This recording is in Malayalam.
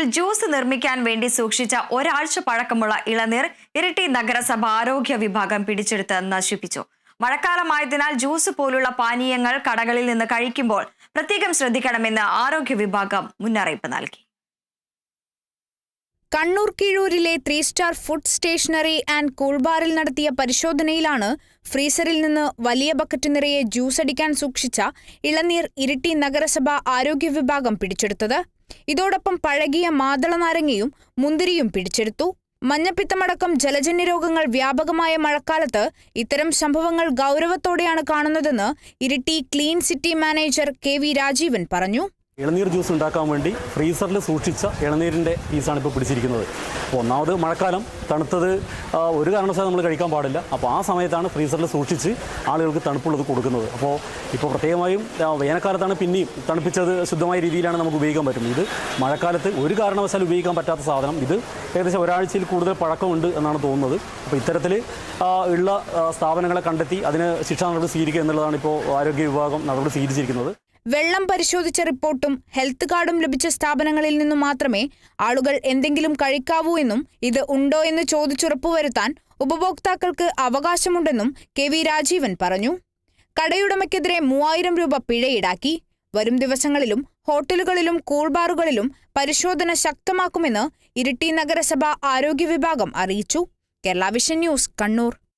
വീട്ടിൽ ജ്യൂസ് നിർമ്മിക്കാൻ വേണ്ടി സൂക്ഷിച്ച ഒരാഴ്ച പഴക്കമുള്ള ഇളനീർ ഇരിട്ടി നഗരസഭ ആരോഗ്യ വിഭാഗം പിടിച്ചെടുത്ത് നശിപ്പിച്ചു. മഴക്കാലമായതിനാൽ ജ്യൂസ് പോലുള്ള പാനീയങ്ങൾ കടകളിൽ നിന്ന് കഴിക്കുമ്പോൾ പ്രത്യേകം ശ്രദ്ധിക്കണമെന്ന് ആരോഗ്യ വിഭാഗം മുന്നറിയിപ്പ് നൽകി. കണ്ണൂർ കീഴൂരിലെ 3 star food stationery and cool ബാറിൽ നടത്തിയ പരിശോധനയിലാണ് ഫ്രീസറിൽ നിന്ന് വലിയ ബക്കറ്റ് നിറയെ ജ്യൂസ് അടിക്കാൻ സൂക്ഷിച്ച ഇളനീർ ഇരിട്ടി നഗരസഭ ആരോഗ്യ വിഭാഗം പിടിച്ചെടുത്തത്. ഇതോടൊപ്പം പഴകിയ മാതള നാരങ്ങയും മുന്തിരിയും പിടിച്ചെടുത്തു. മഞ്ഞപ്പിത്തമടക്കം ജലജന്യ രോഗങ്ങൾ വ്യാപകമായ മഴക്കാലത്ത് ഇത്തരം സംഭവങ്ങൾ ഗൗരവത്തോടെയാണ് കാണുന്നതെന്ന് Iritty clean city manager KV Rajeevan പറഞ്ഞു. ഇളനീർ ജ്യൂസ് ഉണ്ടാക്കാൻ വേണ്ടി ഫ്രീസറിൽ സൂക്ഷിച്ച ഇളനീരിൻ്റെ പീസാണ് ഇപ്പോൾ പിടിച്ചിരിക്കുന്നത്. ഒന്നാമത് മഴക്കാലം, തണുത്തത് ഒരു കാരണവശാലും നമ്മൾ കഴിക്കാൻ പാടില്ല. അപ്പോൾ ആ സമയത്താണ് ഫ്രീസറിൽ സൂക്ഷിച്ച് ആളുകൾക്ക് തണുപ്പുള്ളത് കൊടുക്കുന്നത്. ഇപ്പോൾ പ്രത്യേകമായും വേനൽക്കാലത്താണ് പിന്നെയും തണുപ്പിച്ചത് ശുദ്ധമായ രീതിയിലാണ് നമുക്ക് ഉപയോഗിക്കാൻ പറ്റും. ഇത് മഴക്കാലത്ത് ഒരു കാരണവശാലും ഉപയോഗിക്കാൻ പറ്റാത്ത സാധനം. ഇത് ഏകദേശം ഒരാഴ്ചയിൽ കൂടുതൽ പഴക്കമുണ്ട് എന്നാണ് തോന്നുന്നത്. അപ്പോൾ ഇത്തരത്തിൽ ഉള്ള സ്ഥാപനങ്ങളെ കണ്ടെത്തി അതിന് ശിക്ഷാ നടപടി സ്വീകരിക്കുക എന്നുള്ളതാണ് ഇപ്പോൾ ആരോഗ്യ വിഭാഗം നടപടി സ്വീകരിച്ചിരിക്കുന്നത്. വെള്ളം പരിശോധിച്ച റിപ്പോർട്ടും ഹെൽത്ത് കാർഡും ലഭിച്ച സ്ഥാപനങ്ങളിൽ നിന്നും മാത്രമേ ആളുകൾ എന്തെങ്കിലും കഴിക്കാവൂ എന്നും ഇത് ഉണ്ടോ എന്ന് ചോദിച്ചുറപ്പുവരുത്താൻ ഉപഭോക്താക്കൾക്ക് അവകാശമുണ്ടെന്നും KV രാജീവൻ പറഞ്ഞു. കടയുടമയ്ക്കെതിരെ 3000 രൂപ പിഴ ഈടാക്കി. വരും ദിവസങ്ങളിലും ഹോട്ടലുകളിലും കൂൾ ബാറുകളിലും പരിശോധന ശക്തമാക്കുമെന്ന് ഇരിട്ടി നഗരസഭ ആരോഗ്യ വിഭാഗം അറിയിച്ചു. Kerala vision news, Kannur.